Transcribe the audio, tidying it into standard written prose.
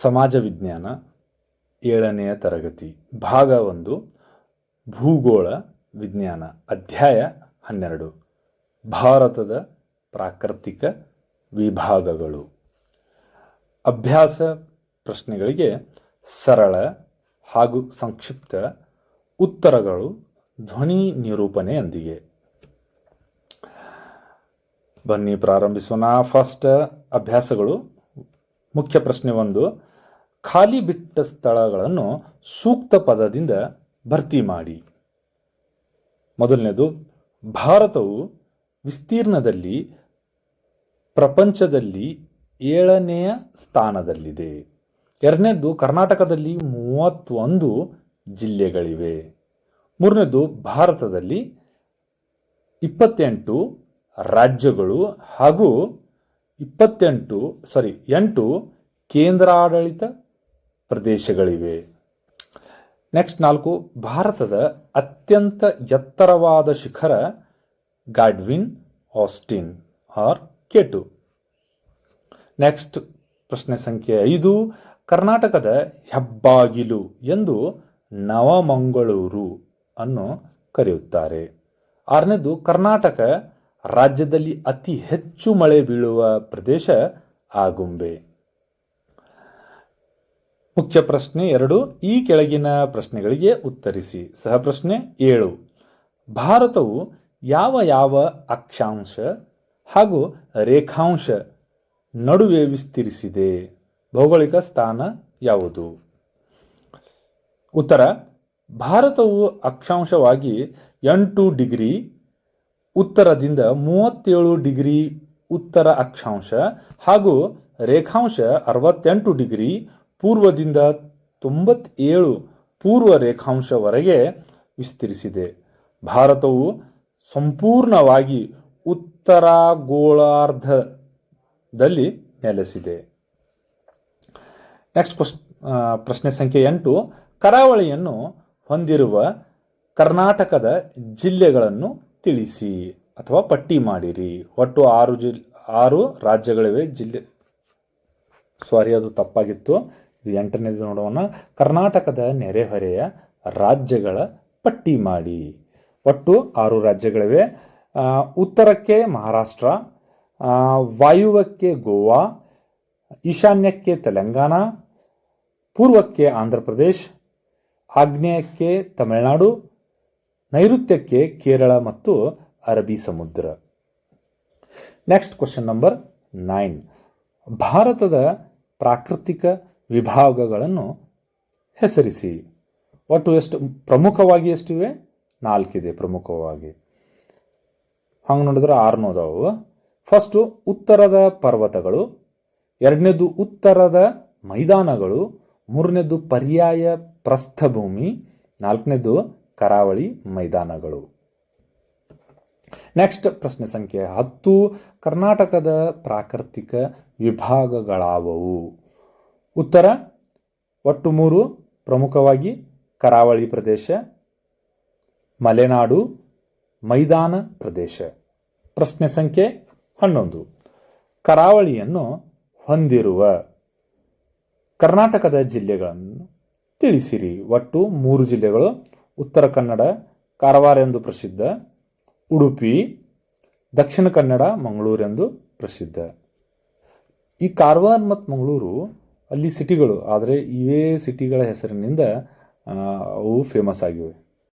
ಸಮಾಜ ವಿಜ್ಞಾನ 7ನೆಯ ತರಗತಿ ಭಾಗ 1 ಭೂಗೋಳ ವಿಜ್ಞಾನ ಅಧ್ಯಾಯ 12 ಭಾರತದ ಪ್ರಾಕೃತಿಕ ವಿಭಾಗಗಳು. ಅಭ್ಯಾಸ ಪ್ರಶ್ನೆಗಳಿಗೆ ಸರಳ ಹಾಗೂ ಸಂಕ್ಷಿಪ್ತ ಉತ್ತರಗಳು ಧ್ವನಿ ನಿರೂಪಣೆಯೊಂದಿಗೆ. ಬನ್ನಿ ಪ್ರಾರಂಭಿಸೋಣ. ಫಸ್ಟ್ ಅಭ್ಯಾಸಗಳು. ಮುಖ್ಯ ಪ್ರಶ್ನೆ 1, ಖಾಲಿ ಬಿಟ್ಟ ಸ್ಥಳಗಳನ್ನು ಸೂಕ್ತ ಪದದಿಂದ ಭರ್ತಿ ಮಾಡಿ. ಮೊದಲನೇದು, ಭಾರತವು ವಿಸ್ತೀರ್ಣದಲ್ಲಿ ಪ್ರಪಂಚದಲ್ಲಿ 7ನೆಯ ಸ್ಥಾನದಲ್ಲಿದೆ. ಎರಡನೇದು, ಕರ್ನಾಟಕದಲ್ಲಿ 31 ಜಿಲ್ಲೆಗಳಿವೆ. ಮೂರನೇದು, ಭಾರತದಲ್ಲಿ 28 ರಾಜ್ಯಗಳು ಹಾಗೂ 8 ಕೇಂದ್ರಾಡಳಿತ ಪ್ರದೇಶಗಳಿವೆ. ನೆಕ್ಸ್ಟ್ 4, ಭಾರತದ ಅತ್ಯಂತ ಎತ್ತರವಾದ ಶಿಖರ Godwin Austin R K2. Next ಪ್ರಶ್ನೆ ಸಂಖ್ಯೆ 5, ಕರ್ನಾಟಕದ ಹೆಬ್ಬಾಗಿಲು ಎಂದು ನವಮಂಗಳೂರು ಅನ್ನು ಕರೆಯುತ್ತಾರೆ. 6ನೇದು, ಕರ್ನಾಟಕ ರಾಜ್ಯದಲ್ಲಿ ಅತಿ ಹೆಚ್ಚು ಮಳೆ ಬೀಳುವ ಪ್ರದೇಶ ಆಗುಂಬೆ. ಮುಖ್ಯ ಪ್ರಶ್ನೆ 2, ಈ ಕೆಳಗಿನ ಪ್ರಶ್ನೆಗಳಿಗೆ ಉತ್ತರಿಸಿ. ಸಹ ಪ್ರಶ್ನೆ 7, ಭಾರತವು ಯಾವ ಅಕ್ಷಾಂಶ ಹಾಗೂ ರೇಖಾಂಶ ನಡುವೆ ವಿಸ್ತರಿಸಿದೆ? ಭೌಗೋಳಿಕ ಸ್ಥಾನ ಯಾವುದು? ಉತ್ತರ, ಭಾರತವು ಅಕ್ಷಾಂಶವಾಗಿ 8 ಡಿಗ್ರಿ ಉತ್ತರದಿಂದ 37 ಡಿಗ್ರಿ ಉತ್ತರ ಅಕ್ಷಾಂಶ ಹಾಗೂ ರೇಖಾಂಶ 68 ಡಿಗ್ರಿ ಪೂರ್ವದಿಂದ 97 ಪೂರ್ವ ರೇಖಾಂಶವರೆಗೆ ವಿಸ್ತರಿಸಿದೆ. ಭಾರತವು ಸಂಪೂರ್ಣವಾಗಿ ಉತ್ತರಾಗೋಳಾರ್ಧದಲ್ಲಿ ನೆಲೆಸಿದೆ. ನೆಕ್ಸ್ಟ್ ಪ್ರಶ್ನೆ ಸಂಖ್ಯೆ 8, ಕರಾವಳಿಯನ್ನು ಹೊಂದಿರುವ ಕರ್ನಾಟಕದ ಜಿಲ್ಲೆಗಳನ್ನು ತಿಳಿಸಿ ಅಥವಾ ಪಟ್ಟಿ ಮಾಡಿರಿ. ಒಟ್ಟು 6 ರಾಜ್ಯಗಳಿವೆ. ಅದು ತಪ್ಪಾಗಿತ್ತು. ಇದು 8ನೇದು ನೋಡೋಣ. ಕರ್ನಾಟಕದ ನೆರೆಹೊರೆಯ ರಾಜ್ಯಗಳ ಪಟ್ಟಿ ಮಾಡಿ. ಒಟ್ಟು 6 ರಾಜ್ಯಗಳಿವೆ. ಉತ್ತರಕ್ಕೆ ಮಹಾರಾಷ್ಟ್ರ, ವಾಯುವ್ಯಕ್ಕೆ ಗೋವಾ, ಈಶಾನ್ಯಕ್ಕೆ ತೆಲಂಗಾಣ, ಪೂರ್ವಕ್ಕೆ ಆಂಧ್ರ ಪ್ರದೇಶ್, ಆಗ್ನೇಯಕ್ಕೆ ತಮಿಳುನಾಡು, ನೈಋತ್ಯಕ್ಕೆ ಕೇರಳ ಮತ್ತು ಅರಬ್ಬಿ ಸಮುದ್ರ. ನೆಕ್ಸ್ಟ್ ಕ್ವಶನ್ ನಂಬರ್ 9, ಭಾರತದ ಪ್ರಾಕೃತಿಕ ವಿಭಾಗಗಳನ್ನು ಹೆಸರಿಸಿ. ಒಟ್ಟು ಪ್ರಮುಖವಾಗಿ ಎಷ್ಟಿವೆ? 4 ಇದೆ ಪ್ರಮುಖವಾಗಿ. ಹಂಗೆ ನೋಡಿದ್ರೆ 6 ಅದಾವು. ಫಸ್ಟು ಉತ್ತರದ ಪರ್ವತಗಳು, 2ನೇದು ಉತ್ತರದ ಮೈದಾನಗಳು, 3ನೇದು ಪರ್ಯಾಯ ಪ್ರಸ್ಥಭೂಮಿ, 4ನೇದು ಕರಾವಳಿ ಮೈದಾನಗಳು. ನೆಕ್ಸ್ಟ್ ಪ್ರಶ್ನೆ ಸಂಖ್ಯೆ 10, ಕರ್ನಾಟಕದ ಪ್ರಾಕೃತಿಕ ವಿಭಾಗಗಳಾವವು? ಉತ್ತರ, ಒಟ್ಟು 3 ಪ್ರಮುಖವಾಗಿ ಕರಾವಳಿ ಪ್ರದೇಶ, ಮಲೆನಾಡು, ಮೈದಾನ ಪ್ರದೇಶ. ಪ್ರಶ್ನೆ ಸಂಖ್ಯೆ 11, ಕರಾವಳಿಯನ್ನು ಹೊಂದಿರುವ ಕರ್ನಾಟಕದ ಜಿಲ್ಲೆಗಳನ್ನು ತಿಳಿಸಿರಿ. ಒಟ್ಟು 3 ಜಿಲ್ಲೆಗಳು. ಉತ್ತರ ಕನ್ನಡ ಕಾರವಾರ ಎಂದು ಪ್ರಸಿದ್ಧ, ಉಡುಪಿ, ದಕ್ಷಿಣ ಕನ್ನಡ ಮಂಗಳೂರು ಎಂದು ಪ್ರಸಿದ್ಧ. ಈ ಕಾರವಾರ ಮತ್ತು ಮಂಗಳೂರು ಅಲ್ಲಿ ಸಿಟಿಗಳು, ಆದರೆ ಇವೇ ಸಿಟಿಗಳ ಹೆಸರಿನಿಂದ ಅವು ಫೇಮಸ್ ಆಗಿವೆ.